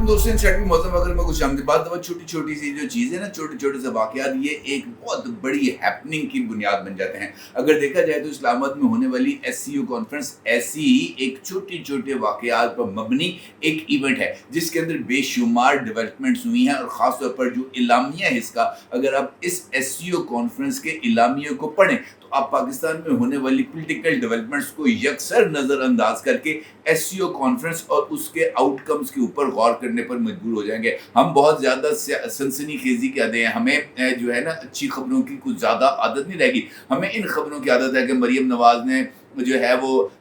दोस्तों इंस्टेंट मौसम अगर मैं कुछ आमदी बात तो छोटी छोटी सी जो चीज़ें ना छोटे छोटे से वाकयात ये एक बहुत बड़ी हैपनिंग की बुनियाद बन जाते हैं। अगर देखा जाए तो इस्लामाबाद में होने वाली एससीओ कॉन्फ्रेंस ऐसी ही एक छोटे छोटे वाकयात पर मबनी एक इवेंट है जिसके अंदर बेशुमार डेवलपमेंट्स हुई हैं और ख़ास तौर पर जो इलामिया है इसका, अगर आप इस एससीओ कॉन्फ्रेंस के इलामिया को पढ़ें तो आप पाकिस्तान में होने वाली पॉलिटिकल डेवलपमेंट्स को यकसर नज़रअंदाज करके एससीओ कॉन्फ्रेंस और उसके आउटकम्स के ऊपर गौर करने पर मजबूर हो जाएंगे। हम बहुत ज़्यादा सनसनीखेज़ी के आदि हैं, हमें जो है ना अच्छी खबरों की कुछ ज़्यादा आदत नहीं रहेगी। हमें इन खबरों की आदत है कि मरीम नवाज़ ने जो है वो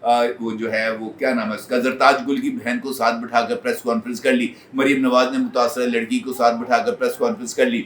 क्या नाम है उसका, ज़रताज गुल की बहन को साथ बिठाकर प्रेस कॉन्फ्रेंस कर ली। मरीम नवाज़ ने मुतासरा लड़की को साथ बिठाकर प्रेस कॉन्फ्रेंस कर ली।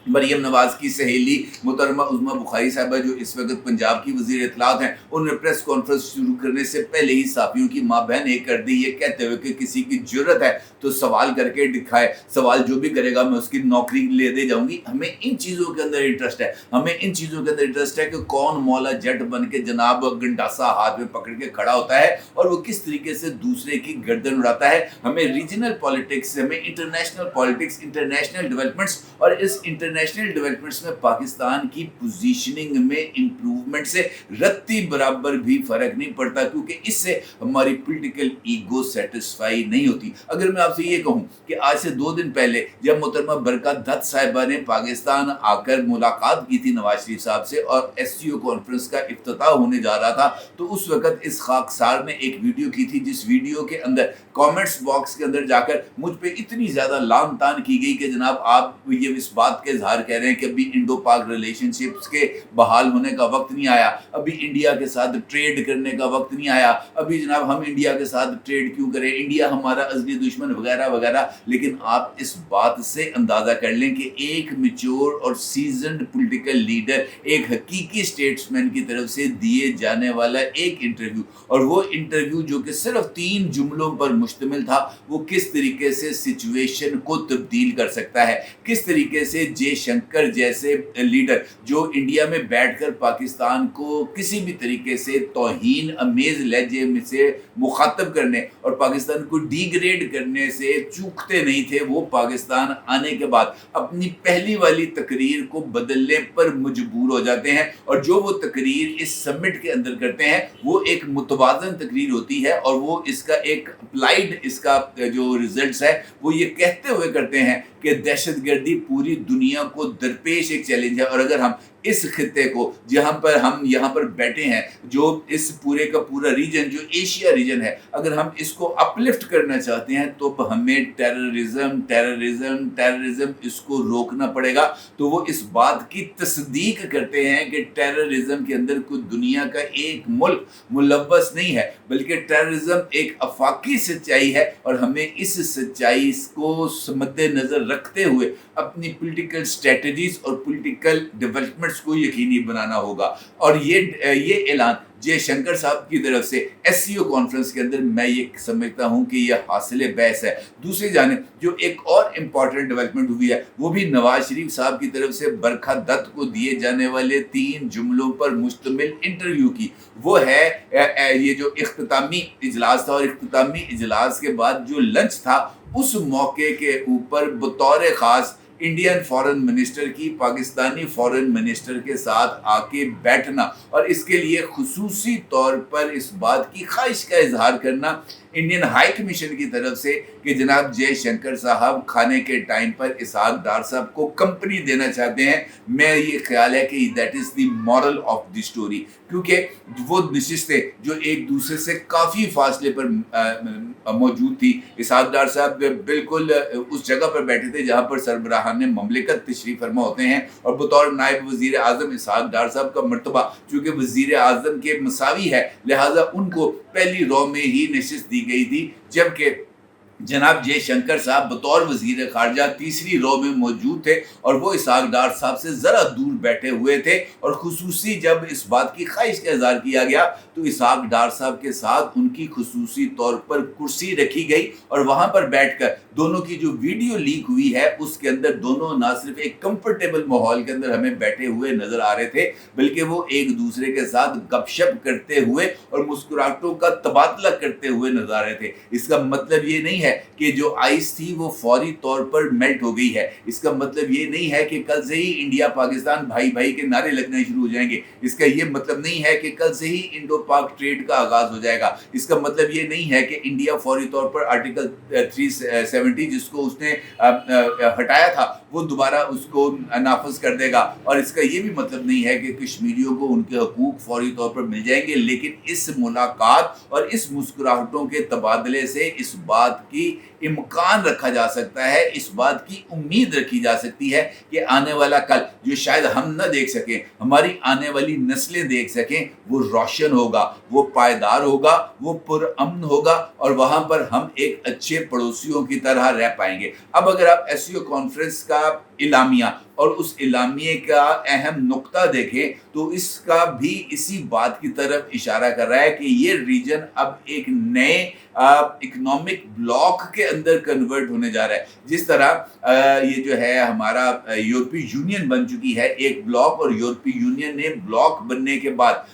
मरीम नवाज़ की सहेली मोहतरमा उज़्मा बुखारी साहबा जो इस वक्त पंजाब की वज़ीर इत्तलात हैं, उन्होंने प्रेस कॉन्फ्रेंस शुरू करने से पहले ही साफियों की माँ बहन एक कर दी, ये कहते हुए कि किसी की ज़रूरत है तो सवाल करके दिखाए, सवाल जो भी करेगा मैं उसकी नौकरी ले दे जाऊँगी। हमें इन चीज़ों के अंदर इंटरेस्ट है, हमें इन चीज़ों के अंदर इंटरेस्ट है कि कौन मौला जट बन के जनाब गंडासा हाथ में पकड़ के खड़ा होता है और वो किस तरीके से दूसरे की गर्दन उड़ाता है। हमें रीजनल पॉलिटिक्स, हमें इंटरनेशनल पॉलिटिक्स, इंटरनेशनल डेवलपमेंट्स और इस इंटरनेशनल डेवलपमेंट्स में पाकिस्तान की पोजीशनिंग में इंप्रूवमेंट से रत्ती बराबर भी फर्क नहीं पड़ता, क्योंकि इससे हमारी पॉलिटिकल ईगो सेटिस्फाई नहीं होती। अगर मैं आपसे ये कहूं कि आज से 2 दिन पहले जब मोहतरमा बरकत दत्त साहिबा ने पाकिस्तान आकर मुलाकात की थी नवाज शरीफ साहब से और एससीओ कॉन्फ्रेंस का इफ्तिताह होने जा रहा था, तो उस वक्त इस खाकसार ने एक वीडियो की थी जिस वीडियो के अंदर कमेंट्स बॉक्स के अंदर जाकर मुझ पे इतनी ज़्यादा लान तान की गई कि जनाब आप ये इस बात के इजहार कह रहे हैं कि अभी इंडो पाक रिलेशनशिप्स के बहाल होने का वक्त नहीं आया, अभी इंडिया के साथ ट्रेड करने का वक्त नहीं आया, अभी जनाब हम इंडिया के साथ ट्रेड क्यों करें, इंडिया हमारा असली दुश्मन वगैरह वगैरह। लेकिन आप इस बात से अंदाज़ा कर लें कि एक मैच्योर और सीजन्ड पॉलिटिकल लीडर, एक हकीकी स्टेट्समैन की तरफ से दिए जाने वाला एक इंटरव्यू, और वो इंटरव्यू जो कि सिर्फ 3 जुमलों पर मुश्तमिल था, वो किस तरीके से सिचुएशन को तब्दील कर सकता है, किस तरीके से जयशंकर जैसे लीडर जो इंडिया में बैठकर पाकिस्तान को किसी भी तरीके से तौहीन अमेज लहजे में से मुखातब करने और पाकिस्तान को डिग्रेड करने से चूकते नहीं थे, वो पाकिस्तान आने के बाद अपनी पहली वाली तकरीर को बदलने पर मजबूर हो जाते हैं। और जो वो तकरीर इस समिट के अंदर करते हैं वो एक मुतवाज़न तकरीर होती है और वो इसका एक अप्लाइड इसका जो रिजल्ट्स है वो ये कहते हुए करते हैं कि दहशतगर्दी पूरी दुनिया को दरपेश एक चैलेंज है। और अगर हम इस खित्ते को जहाँ पर हम यहाँ पर बैठे हैं, जो इस पूरे का पूरा रीजन जो एशिया रीजन है, अगर हम इसको अपलिफ्ट करना चाहते हैं तो हमें टेररिज्म इसको रोकना पड़ेगा। तो वो इस बात की तस्दीक करते हैं कि टेररिज्म के अंदर कोई दुनिया का एक मुल्क मुलव्वस नहीं है, बल्कि टेररिज्म एक आफाकी सच्चाई है और हमें इस सच्चाई को मद्देनजर रखते हुए अपनी पॉलिटिकल स्ट्रेटजीज और पॉलिटिकल डेवलपमेंट्स को यकीनी बनाना होगा। और ये ऐलान जयशंकर साहब की तरफ से एससीओ कॉन्फ्रेंस के अंदर मैं ये समझता हूँ कि यह हासिल बहस है। दूसरी जानिब जो एक और इम्पॉर्टेंट डेवलपमेंट हुई है वो भी नवाज शरीफ साहब की तरफ से बरखा दत्त को दिए जाने वाले 3 जुमलों पर मुश्तमिल इंटरव्यू की। वो है ये जो इख्तितामी इजलास था और इख्तितामी इजलास के बाद जो लंच था उस मौके के ऊपर बतौर ख़ास इंडियन फॉरेन मिनिस्टर की पाकिस्तानी फॉरेन मिनिस्टर के साथ आके बैठना और इसके लिए खुसूसी तौर पर इस बात की ख्वाहिश का इजहार करना इंडियन हाई कमीशन की तरफ से कि जनाब जयशंकर साहब खाने के टाइम पर इसहाक डार साहब को कंपनी देना चाहते हैं। मैं ये ख्याल है कि that is the moral of the story, क्योंकि वो नशिस्तें जो एक दूसरे से काफ़ी फासले पर मौजूद थी, इसहाक डार साहब बिल्कुल उस जगह पर बैठे थे जहाँ पर सरबराहान ममलिकत तशरीफ़ फरमा होते हैं और बतौर नायब वज़ीर आज़म इसहाक डार साहब का मर्तबा चूँकि वज़ीर आज़म के मसावी है, लिहाजा उनको पहली रो में ही नशिस्त दी गई थी, जबकि जनाब जयशंकर साहब बतौर वज़ीर ख़ारजा तीसरी रो में मौजूद थे और वो इसहाक डार साहब से ज़रा दूर बैठे हुए थे। और खुसूसी जब इस बात की ख्वाहिश का इज़हार किया गया तो इसहाक डार साहब के साथ उनकी खुसूसी तौर पर कुर्सी रखी गई और वहाँ पर बैठकर दोनों की जो वीडियो लीक हुई है उसके अंदर दोनों ना सिर्फ एक कंफर्टेबल माहौल के अंदर हमें बैठे हुए नजर आ रहे थे, बल्कि वो एक दूसरे के साथ गपशप करते हुए और मुस्कुराहटों का तबादला करते हुए नजर आ रहे थे। इसका मतलब ये नहीं है कि जो आइस थी वो फौरी तौर पर मेल्ट हो गई है। इसका मतलब ये नहीं है कि कल से ही इंडिया पाकिस्तान भाई भाई के नारे लगने शुरू हो जाएंगे। इसका ये मतलब नहीं है कि कल से ही इंडो पाक ट्रेड का आगाज हो जाएगा। इसका मतलब ये नहीं है कि इंडिया फौरी तौर पर आर्टिकल 370 जिसको उसने हटाया था वो दोबारा उसको नाफज कर देगा। और इसका ये भी मतलब नहीं है कि कश्मीरियों को उनके हकूक फौरी तौर पर मिल जाएंगे, लेकिन इस मुलाकात और इस मुस्कुराहटों के तबादले से इस बात की इम्कान रखा जा सकता है, इस बात की उम्मीद रखी जा सकती है कि आने वाला कल जो शायद हम न देख सकें, हमारी आने वाली नस्लें देख सकें, वो रोशन होगा, वो पायदार होगा, वो पुरअमन होगा और वहां पर हम एक अच्छे पड़ोसियों की तरह रह पाएंगे। अब अगर आप एससीओ कॉन्फ्रेंस का इलामिया और उस इलामिये का अहम नुक्ता देखें तो इसका भी इसी बात की तरफ इशारा कर रहा है कि ये रीजन अब एक नए इकोनॉमिक ब्लॉक के अंदर कन्वर्ट होने जा रहा है। जिस तरह ये जो है हमारा यूरोपीय यूनियन बन चुकी है एक ब्लॉक, और यूरोपीय यूनियन ने ब्लॉक बनने के बाद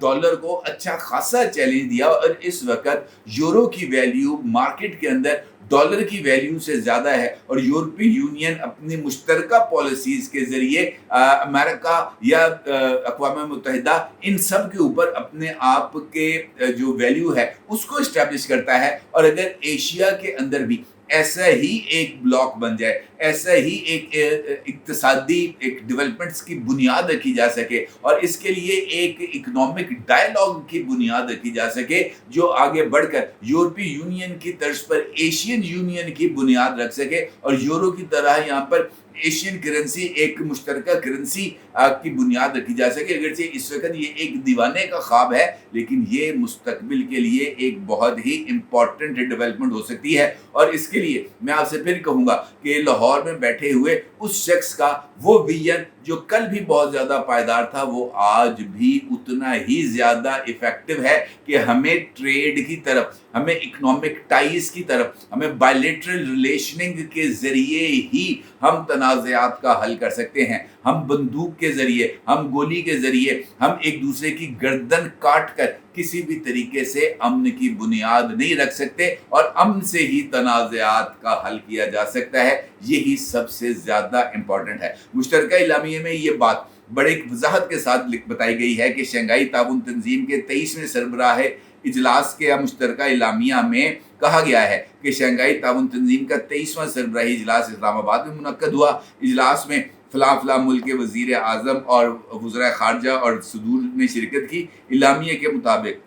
डॉलर को अच्छा खासा चैलेंज दिया और इस वक्त यूरो की वैल्यू मार्केट के अंदर डॉलर की वैल्यू से ज्यादा है। और यूरोपीय यूनियन अपनी मुश्तरका पॉलिसीज के जरिए अमेरिका या अक़वाम मुत्तहिदा इन सब के ऊपर अपने आप के जो वैल्यू है उसको इस्टेब्लिश करता है। और अगर एशिया के अंदर भी ऐसा ही एक ब्लॉक बन जाए, ऐसा ही एक इक्तिसादी एक डेवलपमेंट्स की बुनियाद रखी जा सके और इसके लिए एक इकोनॉमिक डायलॉग की बुनियाद रखी जा सके जो आगे बढ़कर यूरोपीय यूनियन की तर्ज पर एशियन यूनियन की बुनियाद रख सके और यूरो की तरह यहाँ पर एशियन करेंसी एक मुश्तरका करेंसी की बुनियाद रखी जा सके। अगर से इस वक्त ये एक दीवाने का ख्वाब है, लेकिन ये मुस्तकबिल के लिए एक बहुत ही इम्पॉर्टेंट डेवलपमेंट हो सकती है। और इसके लिए मैं आपसे फिर कहूँगा कि लाहौर में बैठे हुए उस शख्स का वो विजन जो कल भी बहुत ज़्यादा पायदार था वो आज भी उतना ही ज़्यादा इफ़ेक्टिव है कि हमें ट्रेड की तरफ, हमें इकोनॉमिक टाइज की तरफ, हमें बायलैटरल रिलेशनिंग के ज़रिए ही हम तनाज़ात का हल कर सकते हैं। हम बंदूक के ज़रिए, हम गोली के ज़रिए, हम एक दूसरे की गर्दन काट कर किसी भी तरीके से अमन की बुनियाद नहीं रख सकते और अमन से ही तनाज़ात का हल किया जा सकता है। यही सबसे ज़्यादा इम्पॉर्टेंट है। मुश्तरका इलामिये में ये बात बड़े वजाहत के साथ बताई गई है कि शंघाई ताउन तंजीम के 23वें सरबराह इजलास के मुश्तरका इलामिया में कहा गया है कि शंघाई ताउन तंजीम का 23वां सरबराही इजलास इस्लामाबाद में मुनक्कद हुआ। इजलास में फला मुल्क के वज़ीर आज़म और वज़राए ख़ारजा और सदूर ने शिरकत की। इलामिया के मुताबिक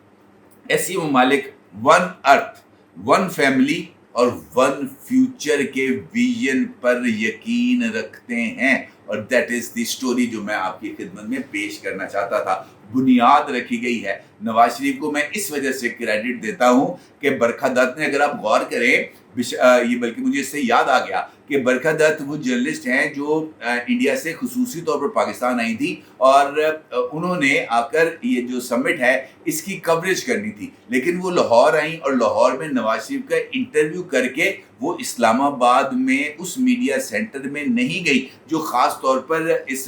ऐसी ममालिक वन अर्थ, वन फैमिली और वन फ्यूचर के विजन पर यकीन रखते हैं और दैट इज़ द स्टोरी जो मैं आपकी खिदमत में पेश करना चाहता था। बुनियाद रखी गई है। नवाज शरीफ को मैं इस वजह से क्रेडिट देता हूँ कि बरखा दत्त ने, अगर आप गौर करें, ये बल्कि मुझे इससे याद आ गया कि बरखा दत्त वो जर्नलिस्ट हैं जो इंडिया से खुसूसी तौर पर पाकिस्तान आई थी और उन्होंने आकर ये जो समिट है इसकी कवरेज करनी थी, लेकिन वो लाहौर आई और लाहौर में नवाज शरीफ का इंटरव्यू करके वो इस्लामाबाद में उस मीडिया सेंटर में नहीं गई जो ख़ास तौर पर इस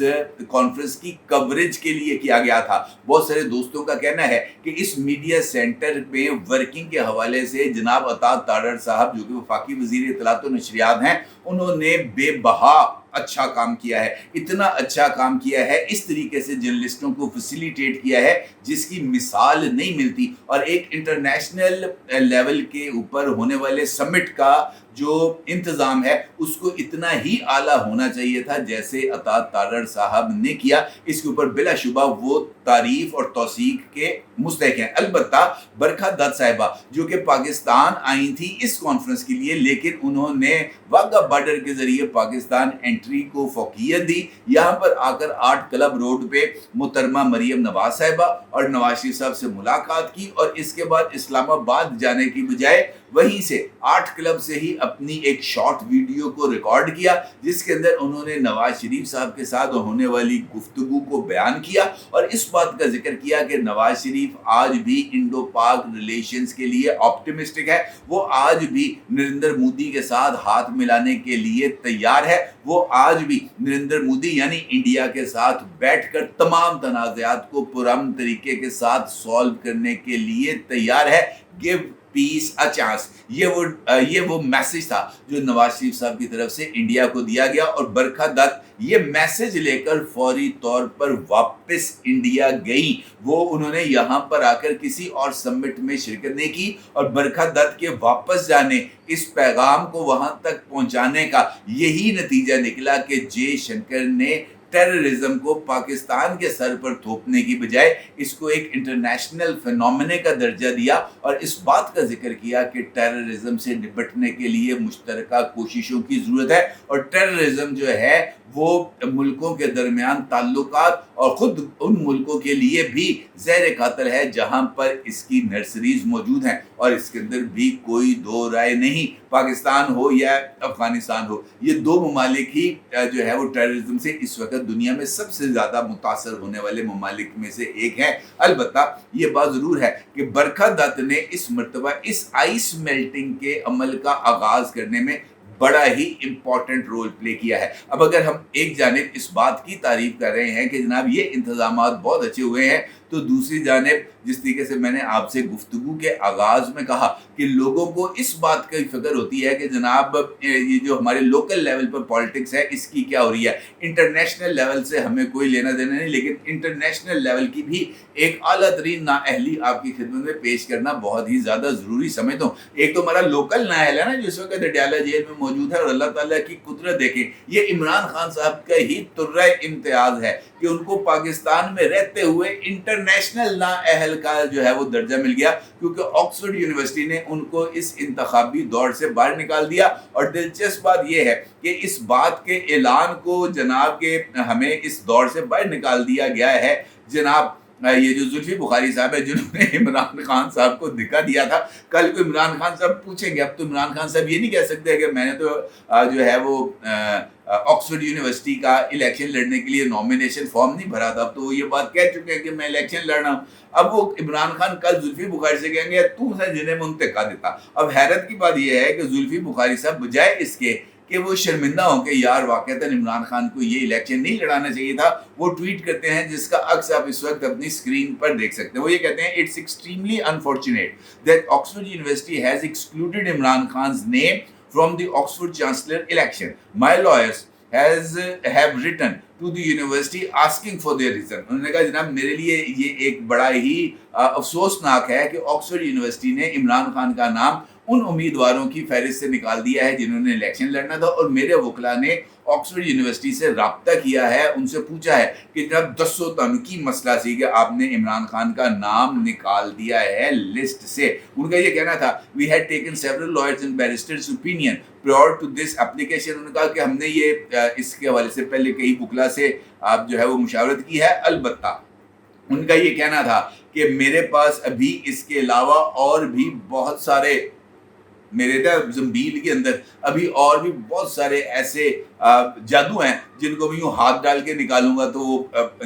कॉन्फ्रेंस की कवरेज के लिए किया गया था। बहुत सारे दोस्तों का कहना है कि इस मीडिया सेंटर में वर्किंग के हवाले से जनाब अता तारड़ साहब जो कि वफाकी वज़ीर इत्तलात व नशरियात हैं, उन्होंने बेबहा अच्छा काम किया है, इतना अच्छा काम किया है, इस तरीके से जर्नलिस्टों को फैसिलिटेट किया है जिसकी मिसाल नहीं मिलती। और एक इंटरनेशनल लेवल के ऊपर होने वाले समिट का जो इंतज़ाम है उसको इतना ही आला होना चाहिए था जैसे अता तारड़ साहब ने किया। इसके ऊपर बिलाशुबा वो तारीफ और तौसीक के मुस्तहिक हैं। अलबत्ता बरखा दत्त साहिबा जो कि पाकिस्तान आई थी इस कॉन्फ्रेंस के लिए, लेकिन उन्होंने वाघा बॉर्डर के ज़रिए पाकिस्तान एंट्री को फौकियत दी। यहाँ पर आकर 8 क्लब रोड पे मुहतरमा मरियम नवाज साहिबा और नवाज शरीफ साहब से मुलाकात की और इसके बाद इस्लामाबाद जाने की बजाय वहीं से 8 क्लब से ही अपनी एक शॉर्ट वीडियो को रिकॉर्ड किया, जिसके अंदर उन्होंने नवाज शरीफ साहब के साथ होने वाली गुफ्तगू को बयान किया और इस बात का जिक्र किया कि नवाज शरीफ आज भी इंडो पाक रिलेशंस के लिए ऑप्टिमिस्टिक है, वो आज भी नरेंद्र मोदी के साथ हाथ मिलाने के लिए तैयार है, वो आज भी नरेंद्र मोदी यानी इंडिया के साथ बैठकर तमाम तनाज़ात को पुरअमन तरीके के साथ सॉल्व करने के लिए तैयार है। गिव पीस अ चांस, ये वो मैसेज था जो नवाज शरीफ साहब की तरफ से इंडिया को दिया गया और बरखा दत्त ये मैसेज लेकर फौरी तौर पर वापस इंडिया गई। वो उन्होंने यहाँ पर आकर किसी और समिट में शिरकत नहीं की और बरखा दत्त के वापस जाने, इस पैगाम को वहाँ तक पहुँचाने का यही नतीजा निकला कि जयशंकर ने टेररिज्म को पाकिस्तान के सर पर थोपने की बजाय इसको एक इंटरनेशनल फिनोमेना का दर्जा दिया और इस बात का जिक्र किया कि टेररिज्म से निपटने के लिए मुश्तरका कोशिशों की ज़रूरत है और टेररिज्म जो है वो मुल्कों के दरमियान ताल्लुकात और ख़ुद उन मुल्कों के लिए भी ज़हर क़ातिल है जहाँ पर इसकी नर्सरीज़ मौजूद हैं और इसके अंदर भी कोई दो राय नहीं, पाकिस्तान हो या अफ़गानिस्तान हो, ये दो ममालिक ही जो है वो टेररिज्म से इस वक्त दुनिया में सबसे ज़्यादा मुतासर होने वाले ममालिक में से एक है। अलबत्ता ये बात ज़रूर है कि बरखा दत्त ने इस मरतबा इस आइस मेल्टिंग के अमल का आगाज़ करने में बड़ा ही इम्पॉर्टेंट रोल प्ले किया है। अब अगर हम एक जानिब इस बात की तारीफ कर रहे हैं कि जनाब ये इंतजामात बहुत अच्छे हुए हैं, तो दूसरी जानिब जिस तरीके से मैंने आपसे गुफ्तगू के आगाज़ में कहा कि लोगों को इस बात की फिक्र होती है कि जनाब ये जो हमारे लोकल लेवल पर पॉलिटिक्स है इसकी क्या हो रही है, इंटरनेशनल लेवल से हमें कोई लेना देना नहीं, लेकिन इंटरनेशनल लेवल की भी एक आला तरीन नाअहली आपकी खिदमत में पेश करना बहुत ही ज़्यादा ज़रूरी समझता हूँ। एक तो हमारा लोकल नाअहल है ना जो इस वक्त अडयाला जेल में मौजूद है और अल्लाह ताला की कुदरत देखें, ये इमरान खान साहब का ही तुर्रा इम्तियाज़ है कि उनको पाकिस्तान में रहते हुए इंटरनेशनल नाअहल का जो है वो दर्जा मिल गया, क्योंकि ऑक्सफोर्ड यूनिवर्सिटी ने उनको इस इंतखाबी दौर से बाहर निकाल दिया। और दिलचस्प बात यह है कि इस बात के ऐलान को जनाब के हमें इस दौर से बाहर निकाल दिया गया है जनाब ये जो जुल्फी बुखारी साहब है जिन्होंने इमरान खान साहब को धक्का दिया था। कल को इमरान खान साहब पूछेंगे, अब तो इमरान खान साहब ये नहीं कह सकते कि मैंने तो जो है वो ऑक्सफोर्ड यूनिवर्सिटी का इलेक्शन लड़ने के लिए नॉमिनेशन फॉर्म नहीं भरा था, अब तो वो ये बात कह चुके हैं कि मैं इलेक्शन लड़ रहा हूँ। अब वो इमरान खान कल जुल्फी बुखारी से कहेंगे तू है जिन्हें मैं धक्का देता। अब हैरत की बात यह है कि जुल्फी बुखारी साहब बजाय इसके कि वो शर्मिंदा हों कि यार वाक़तन इमरान खान को ये इलेक्शन नहीं लड़ाना चाहिए था, वो ट्वीट करते हैं जिसका अक्स आप इस वक्त अपनी स्क्रीन पर देख सकते हैं। वो ये कहते हैं it's extremely unfortunate that Oxford University has excluded Imran Khan's name from the Oxford chancellor election. My lawyers have written to the university asking for their reason। उन्होंने कहा जनाब मेरे लिए ये एक बड़ा ही अफसोसनाक है कि ऑक्सफोर्ड यूनिवर्सिटी ने इमरान खान का नाम उन उम्मीदवारों की फहरिस्त से निकाल दिया है जिन्होंने इलेक्शन लड़ना था, और मेरे वकला ने ऑक्सफोर्ड यूनिवर्सिटी से रब्ता किया है, उनसे पूछा है कि जब दसो तन की मसला सी कि आपने इमरान खान का नाम निकाल दिया है लिस्ट से। उनका ये कहना था we had taken several lawyers and barristers opinion prior to this application. उन्होंने कहा कि हमने ये इसके हवाले से पहले कई वकला से आप जो है वो मुशावरत की है। अलबत्ता उनका ये कहना था कि मेरे पास अभी इसके अलावा और भी बहुत सारे मेरे ज़मील के अंदर अभी और भी बहुत सारे ऐसे जादू हैं जिनको मैं यूँ हाथ डाल के निकालूंगा तो वो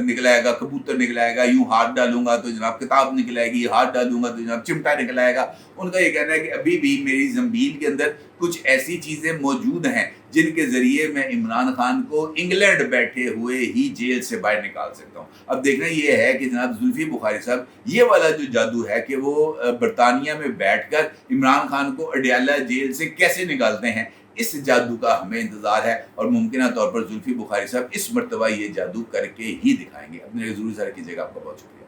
निकल आएगा, कबूतर निकल आएगा, यूँ हाथ डालूंगा तो जनाब किताब निकल आएगी, हाथ डालूंगा तो जनाब चिमटा निकल आएगा। उनका ये कहना है कि अभी भी मेरी ज़मील के अंदर कुछ ऐसी चीज़ें मौजूद हैं जिनके ज़रिए मैं इमरान खान को इंग्लैंड बैठे हुए ही जेल से बाहर निकाल सकता हूँ। अब देखना ये है कि जनाब जुल्फी बुखारी साहब ये वाला जो जादू है कि वो बरतानिया में बैठकर इमरान खान को अडयाला जेल से कैसे निकालते हैं, इस जादू का हमें इंतज़ार है और मुमकिन तौर पर जुल्फी बुखारी साहब इस मरतबा ये जादू करके ही दिखाएंगे। अपने ज़रूर ज़रा कीजिएगा। आपका बहुत शुक्रिया।